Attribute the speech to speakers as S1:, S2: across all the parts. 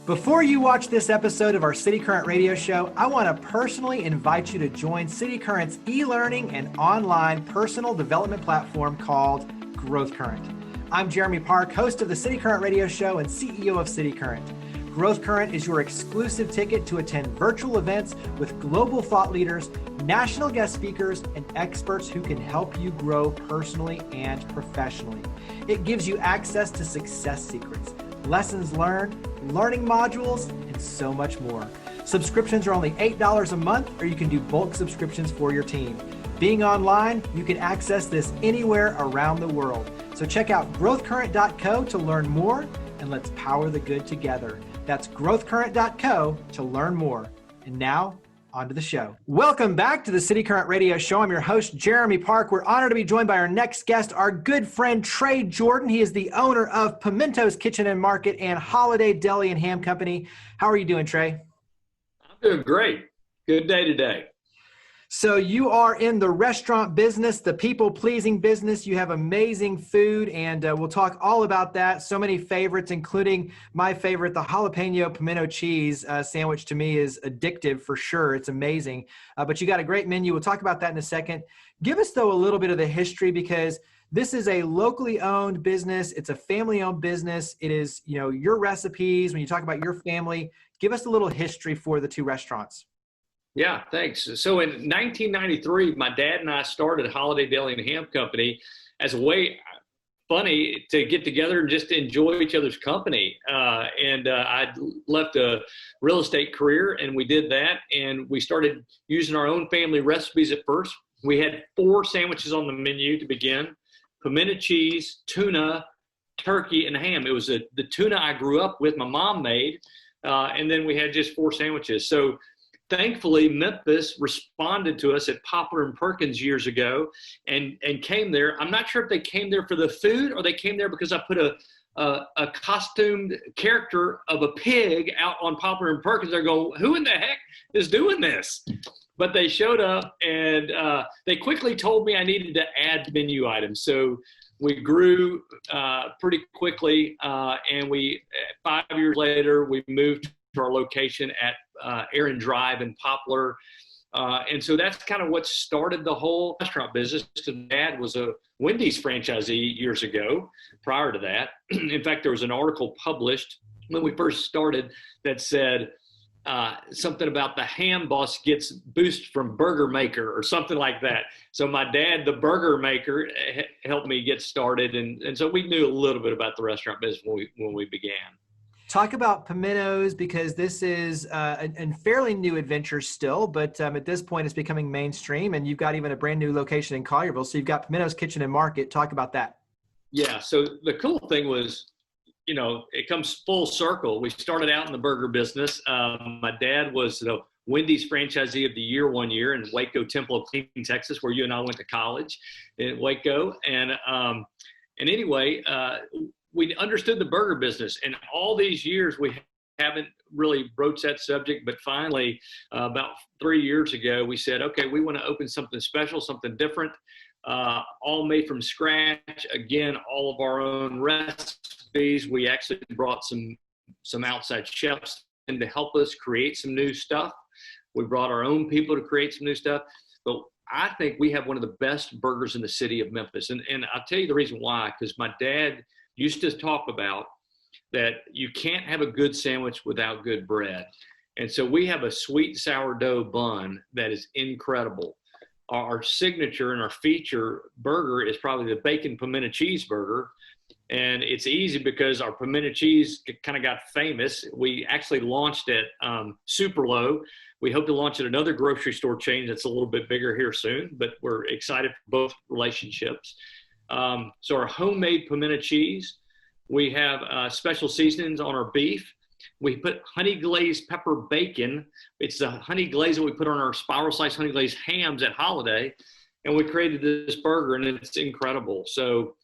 S1: Before you watch this episode of our cityCURRENT radio show, I want to personally invite you to join cityCURRENT's e-learning and online personal development platform called GrowthCurrent. I'm Jeremy Park, host of the cityCURRENT radio show and CEO of cityCURRENT. GrowthCurrent is your exclusive ticket to attend virtual events with global thought leaders, national guest speakers, and experts who can help you grow personally and professionally. It gives you access to success secrets, lessons learned, learning modules, and so much more. Subscriptions are only $8 a month, or you can do bulk subscriptions for your team. Being online, you can access this anywhere around the world. So check out growthcurrent.co to learn more, and let's power the good together. That's growthcurrent.co to learn more. And now, on to the show. Welcome back to the cityCURRENT radio show. I'm your host, Jeremy Park. We're honored to be joined by our next guest, our good friend, Trey Jordan. He is the owner of Pimentos Kitchen and Market and Holiday Deli and Ham Company. How are you doing, Trey?
S2: I'm doing great. Good day today.
S1: So you are in the restaurant business, the people-pleasing business. You have amazing food, and we'll talk all about that. So many favorites, including my favorite, the jalapeno pimento cheese sandwich. To me is addictive for sure. It's amazing. But you got a great menu. We'll talk about that in a second. Give us, though, a little bit of the history, because this is a locally owned business. It's a family-owned business. It is, your recipes. When you talk about your family, give us a little history for the two restaurants.
S2: Yeah, thanks. So in 1993, my dad and I started Holiday Deli and Ham Company as a way funny to get together and just enjoy each other's company. I'd left a real estate career, and we did that. And we started using our own family recipes at first. We had 4 sandwiches on the menu to begin: pimento cheese, tuna, turkey, and ham. It was the tuna I grew up with, my mom made. And then we had just 4 sandwiches. So thankfully, Memphis responded to us at Poplar and Perkins years ago and came there. I'm not sure if they came there for the food or they came there because I put a costumed character of a pig out on Poplar and Perkins. They're going, who in the heck is doing this? But they showed up, and they quickly told me I needed to add menu items. So we grew pretty quickly, and 5 years later, we moved to our location at Aaron Drive in Poplar. And so that's kind of what started the whole restaurant business. Dad was a Wendy's franchisee years ago. Prior to that, in fact, there was an article published when we first started that said something about the ham boss gets boost from burger maker or something like that. So my dad, the burger maker, helped me get started. And so we knew a little bit about the restaurant business when we began.
S1: Talk about Pimentos, because this is a fairly new adventure still, but at this point it's becoming mainstream, and you've got even a brand new location in Collierville. So you've got Pimentos Kitchen and Market. Talk about that. Yeah.
S2: So the cool thing was, it comes full circle. We started out in the burger business. My dad was the Wendy's franchisee of the year one year in Waco, Temple of Clean, Texas, where you and I went to college in Waco. And anyway, we understood the burger business, and all these years we haven't really broached that subject. But finally, about 3 years ago, we said, okay, we want to open something special, something different, all made from scratch. Again, all of our own recipes. We actually brought some outside chefs in to help us create some new stuff. We brought our own people to create some new stuff. But I think we have one of the best burgers in the city of Memphis. And I'll tell you the reason why, because my dad used to talk about that you can't have a good sandwich without good bread. And so we have a sweet sourdough bun that is incredible. Our signature and our feature burger is probably the bacon pimento cheeseburger. And it's easy because our pimento cheese kind of got famous. We actually launched it super low. We hope to launch at another grocery store chain that's a little bit bigger here soon, but we're excited for both relationships. So our homemade pimento cheese, we have special seasonings on our beef. We put honey glazed pepper bacon. It's the honey glaze that we put on our spiral slice honey glazed hams at Holiday. And we created this burger, and it's incredible. So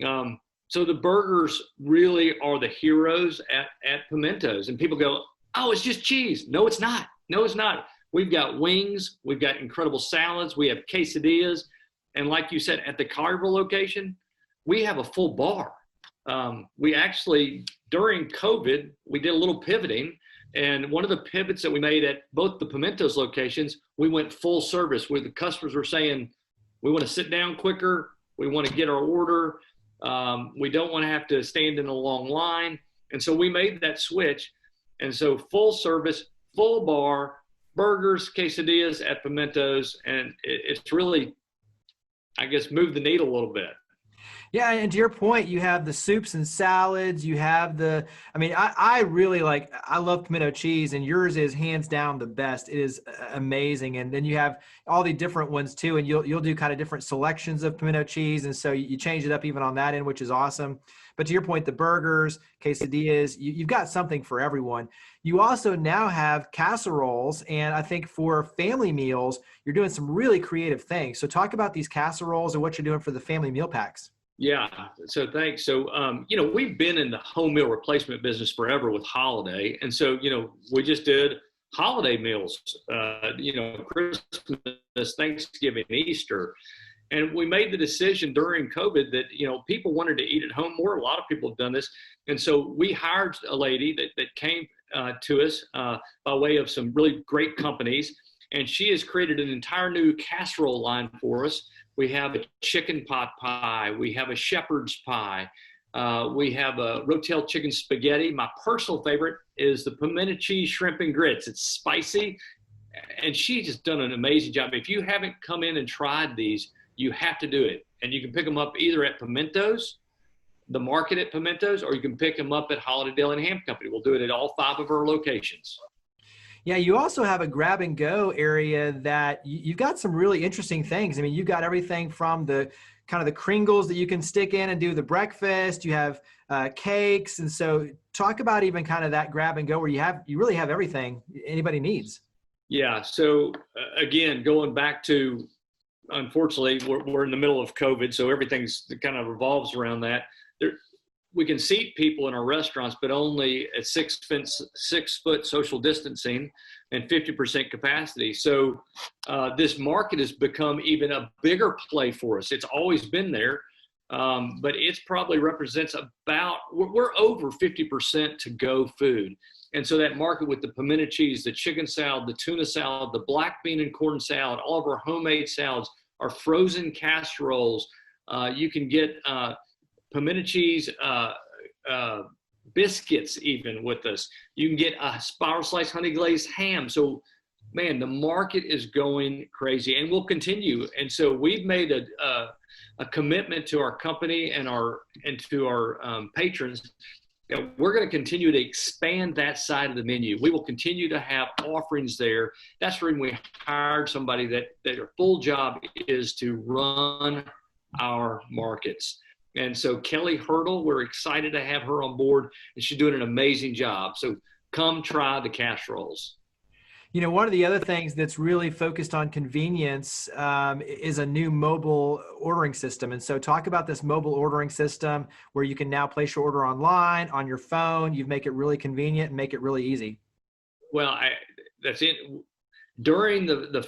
S2: the burgers really are the heroes at Pimentos. And people go, oh, it's just cheese. No, it's not. No, it's not. We've got wings. We've got incredible salads. We have quesadillas. And like you said, at the Collierville location, we have a full bar. We actually during COVID, we did a little pivoting. And one of the pivots that we made at both the Pimentos locations, we went full service where the customers were saying, we want to sit down quicker. We want to get our order. We don't want to have to stand in a long line. And so we made that switch. And so full service, full bar, burgers, quesadillas at Pimentos. And it's really, I guess, moved the needle a little bit.
S1: Yeah, and to your point, you have the soups and salads. You have I really I love pimento cheese, and yours is hands down the best. It is amazing. And then you have all the different ones too, and you'll do kind of different selections of pimento cheese, and so you change it up even on that end, which is awesome. But to your point, the burgers, quesadillas, you've got something for everyone. You also now have casseroles, and I think for family meals, you're doing some really creative things. So talk about these casseroles and what you're doing for the family meal packs.
S2: Yeah. So thanks. So, we've been in the home meal replacement business forever with holiday. And so, we just did holiday meals, Christmas, Thanksgiving, Easter. And we made the decision during COVID that, people wanted to eat at home more. A lot of people have done this. And so we hired a lady that came to us by way of some really great companies. And she has created an entire new casserole line for us. We have a chicken pot pie. We have a shepherd's pie. We have a rotel chicken spaghetti. My personal favorite is the pimento cheese shrimp and grits. It's spicy, and she's just done an amazing job. If you haven't come in and tried these, you have to do it. And you can pick them up either at Pimentos, the market at Pimentos, or you can pick them up at Holiday Deli and Ham Company. We'll do it at all 5 of our locations.
S1: Yeah, you also have a grab and go area that you've got some really interesting things. I mean, you've got everything from the kind of the Kringles that you can stick in and do the breakfast. You have cakes. And so talk about even kind of that grab and go where you really have everything anybody needs. Yeah.
S2: So again, going back to, unfortunately, we're in the middle of COVID. So everything's kind of revolves around that. We can seat people in our restaurants, but only at 6 foot social distancing and 50% capacity. So this market has become even a bigger play for us. It's always been there, but it's probably represents we're over 50% to go food. And so that market with the pimento cheese, the chicken salad, the tuna salad, the black bean and corn salad, all of our homemade salads, our frozen casseroles, you can get pimento cheese biscuits even with us. You can get a spiral slice honey glazed ham. So, man, the market is going crazy, and will continue. And so we've made a commitment to our company and to our patrons. We're going to continue to expand that side of the menu. We will continue to have offerings there. That's when we hired somebody that their full job is to run our markets. And so Kelly Hurdle, we're excited to have her on board, and she's doing an amazing job. So come try the casseroles.
S1: One of the other things that's really focused on convenience is a new mobile ordering system. And so talk about this mobile ordering system where you can now place your order online, on your phone. You make it really convenient and make it really easy.
S2: Well, that's it. During the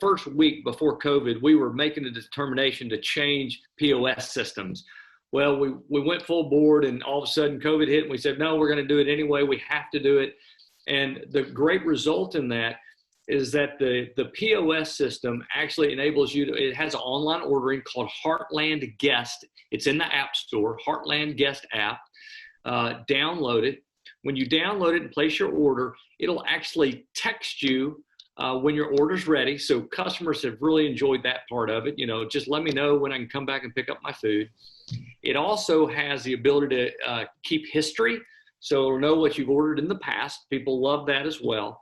S2: first week before COVID, we were making a determination to change POS systems. Well, we went full board, and all of a sudden COVID hit, and we said, no, we're going to do it anyway. We have to do it. And the great result in that is that the POS system actually enables you it has an online ordering called Heartland Guest. It's in the App Store, Heartland Guest app. Download it. When you download it and place your order, it'll actually text you when your order's ready. So customers have really enjoyed that part of it. Just let me know when I can come back and pick up my food. It also has the ability to keep history. So it'll know what you've ordered in the past. People love that as well.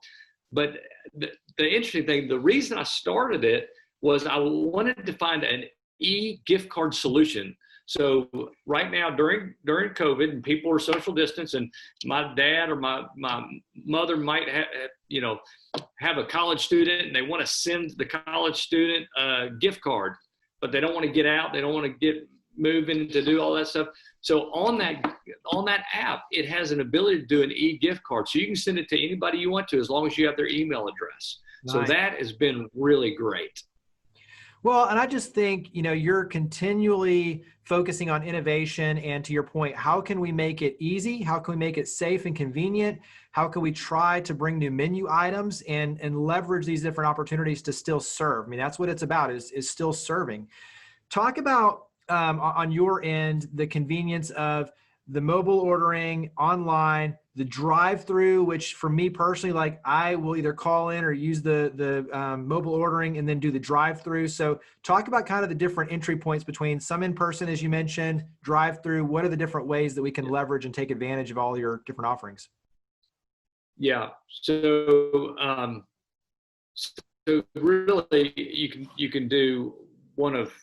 S2: But the interesting thing, the reason I started it was I wanted to find an e-gift card solution. So right now during COVID, and people are social distance, and my dad or my mother might have a college student, and they want to send the college student a gift card, but they don't want to get out. They don't want to get moving to do all that stuff. So on that app, it has an ability to do an e-gift card. So you can send it to anybody you want to, as long as you have their email address. Nice. So that has been really great.
S1: Well, and I just think, you're continually focusing on innovation. And to your point, how can we make it easy? How can we make it safe and convenient? How can we try to bring new menu items and leverage these different opportunities to still serve? I mean, that's what it's about, is still serving. Talk about on your end, the convenience of the mobile ordering online, the drive-through, which for me personally, like I will either call in or use the mobile ordering and then do the drive-through. So talk about kind of the different entry points between some in-person, as you mentioned, drive-through. What are the different ways that we can leverage and take advantage of all your different offerings?
S2: Yeah. So really you can do one of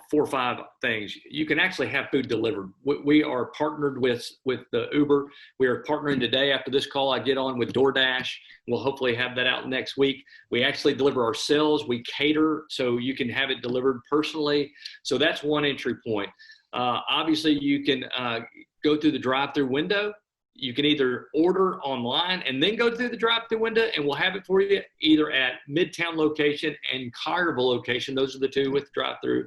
S2: 4 or 5 things. You can actually have food delivered. We are partnered with the Uber. We are partnering today. After this call, I get on with DoorDash. We'll hopefully have that out next week. We actually deliver ourselves. We cater, so you can have it delivered personally. So that's one entry point. Obviously, you can go through the drive-through window. You can either order online and then go through the drive-through window, and we'll have it for you either at Midtown location and Collierville location. Those are the two with drive-through.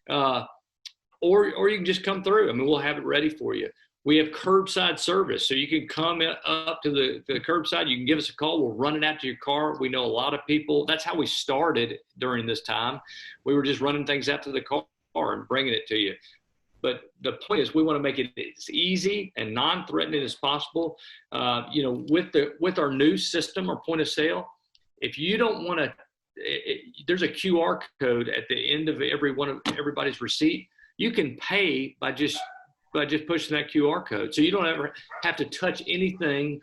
S2: Or you can just come through. I mean, we'll have it ready for you. We have curbside service, so you can come up to the curbside. You can give us a call. We'll run it out to your car. We know a lot of people. That's how we started during this time. We were just running things out to the car and bringing it to you. But the point is, we want to make it as easy and non-threatening as possible. With our new system or point of sale, if you don't want to, there's a QR code at the end of everybody's receipt. You can pay by just pushing that QR code, so you don't ever have to touch anything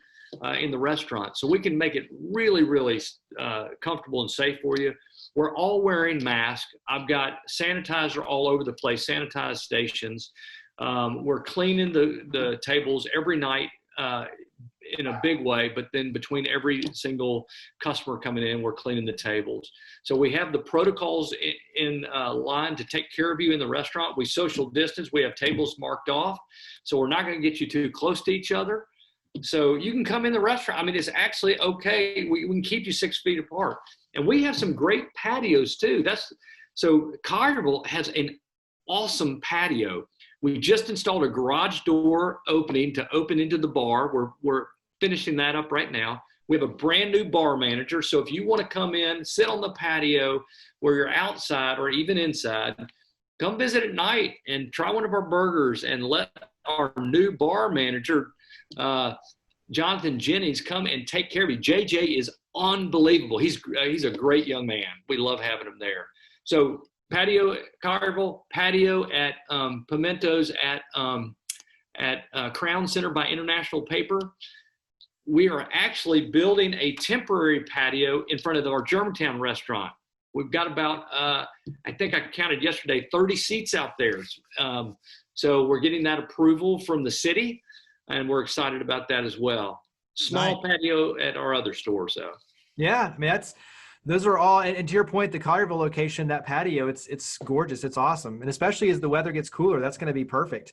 S2: in the restaurant. So we can make it really, really comfortable and safe for you. We're all wearing masks. I've got sanitizer all over the place, sanitized stations. We're cleaning the tables every night in a big way, but then between every single customer coming in, we're cleaning the tables. So we have the protocols in line to take care of you in the restaurant. We social distance. We have tables marked off, so we're not going to get you too close to each other. So you can come in the restaurant. I mean, it's actually okay. We can keep you 6 feet apart. And we have some great patios too. So Collierville has an awesome patio. We just installed a garage door opening to open into the bar. We're finishing that up right now. We have a brand new bar manager. So if you want to come in, sit on the patio where you're outside or even inside, come visit at night and try one of our burgers and let our new bar manager, Jonathan Jennings, come and take care of you. JJ is unbelievable. He's a great young man. We love having him there. So patio at Collierville, patio at Pimentos at Crown Center by International Paper. We are actually building a temporary patio in front of our Germantown restaurant. We've got about, I think I counted yesterday, 30 seats out there. So we're getting that approval from the city, and we're excited about that as well. Small patio at our other stores, though. Yeah,
S1: I mean, those are all, and to your point, the Collierville location, that patio, it's gorgeous. It's awesome. And especially as the weather gets cooler, that's going to be perfect.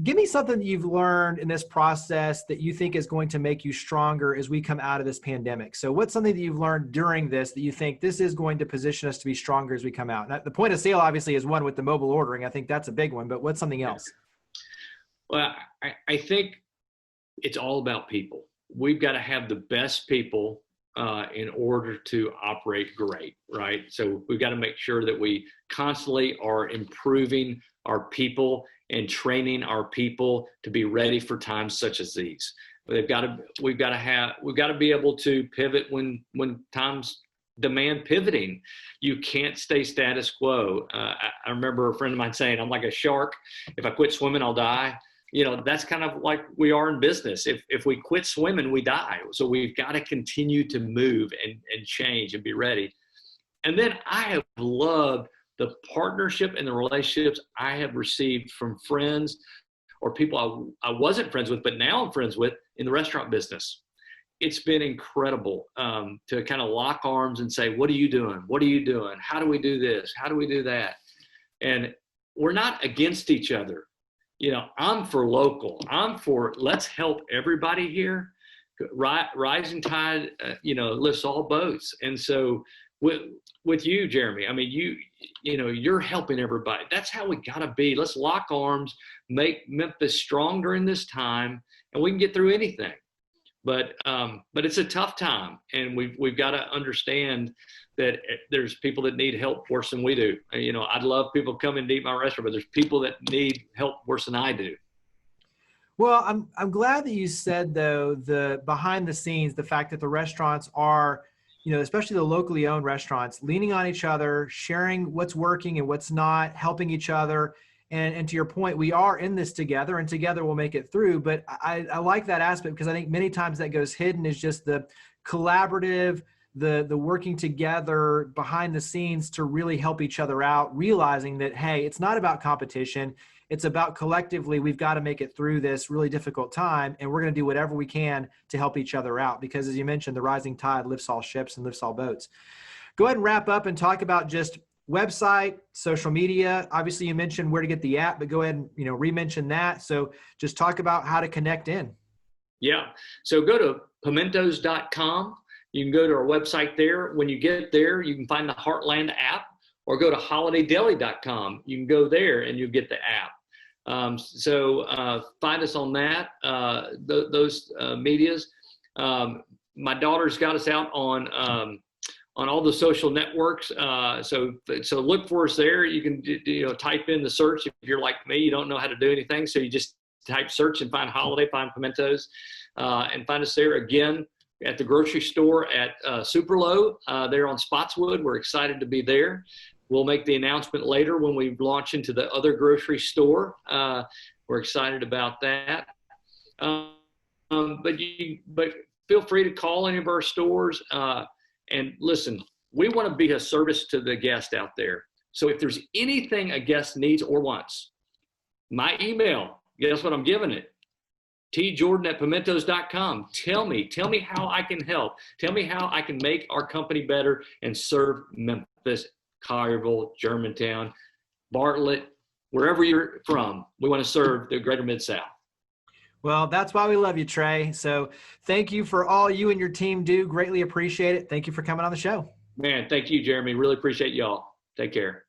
S1: Give me something that you've learned in this process that you think is going to make you stronger as we come out of this pandemic. So what's something that you've learned during this that you think this is going to position us to be stronger as we come out? Now, the point of sale obviously is one with the mobile ordering. I think that's a big one, but what's something else?
S2: Well, I think it's all about people. We've got to have the best people in order to operate great, right? So we've got to make sure that we constantly are improving our people and training our people to be ready for times such as these. We've got to be able to pivot when times demand pivoting. You can't stay status quo. I remember a friend of mine saying, I'm like a shark. If I quit swimming, I'll die. That's kind of like we are in business. If we quit swimming, we die. So we've got to continue to move and change and be ready. And then I have loved the partnership and the relationships I have received from friends or people I wasn't friends with, but now I'm friends with in the restaurant business. It's been incredible to kind of lock arms and say, what are you doing? What are you doing? How do we do this? How do we do that? And we're not against each other. I'm for local. I'm for let's help everybody here. Rising tide, lifts all boats. And so with you, Jeremy. I mean, you're helping everybody. That's how we gotta be. Let's lock arms, make Memphis strong during this time, and we can get through anything. But it's a tough time, and we've got to understand that there's people that need help worse than we do. I'd love people coming to eat my restaurant, but there's people that need help worse than I do.
S1: Well, I'm glad that you said, though, the behind the scenes, the fact that the restaurants are, especially the locally owned restaurants, leaning on each other, sharing what's working and what's not, helping each other. And to your point, we are in this together, and together we'll make it through. But I like that aspect, because I think many times that goes hidden, is just the collaborative, the working together behind the scenes to really help each other out, realizing that, hey, it's not about competition. It's about collectively, we've got to make it through this really difficult time, and we're going to do whatever we can to help each other out, because as you mentioned, the rising tide lifts all ships and lifts all boats. Go ahead and wrap up and talk about just website, social media. Obviously, you mentioned where to get the app, but go ahead and re-mention that. So just talk about how to connect in.
S2: Yeah. So go to Pimentos.com. You can go to our website there. When you get there, you can find the Heartland app, or go to HolidayDeli.com. You can go there and you'll get the app. So find us on that, those medias. My daughter's got us out on all the social networks. So look for us there. You can type in the search. If you're like me, you don't know how to do anything, so you just type search and find Holiday, find Pimentos, and find us there. Again, at the grocery store at Super Low, there on Spotswood. We're excited to be there. We'll make the announcement later when we launch into the other grocery store. We're excited about that. But feel free to call any of our stores. And listen, we want to be a service to the guest out there. So if there's anything a guest needs or wants, my email, guess what I'm giving it? tjordan@pimentos.com. Tell me how I can help. Tell me how I can make our company better and serve Memphis, Collierville, Germantown, Bartlett, wherever you're from. We want to serve the greater Mid-South.
S1: Well, that's why we love you, Trey. So thank you for all you and your team do. Greatly appreciate it. Thank you for coming on the show.
S2: Man, thank you, Jeremy. Really appreciate y'all. Take care.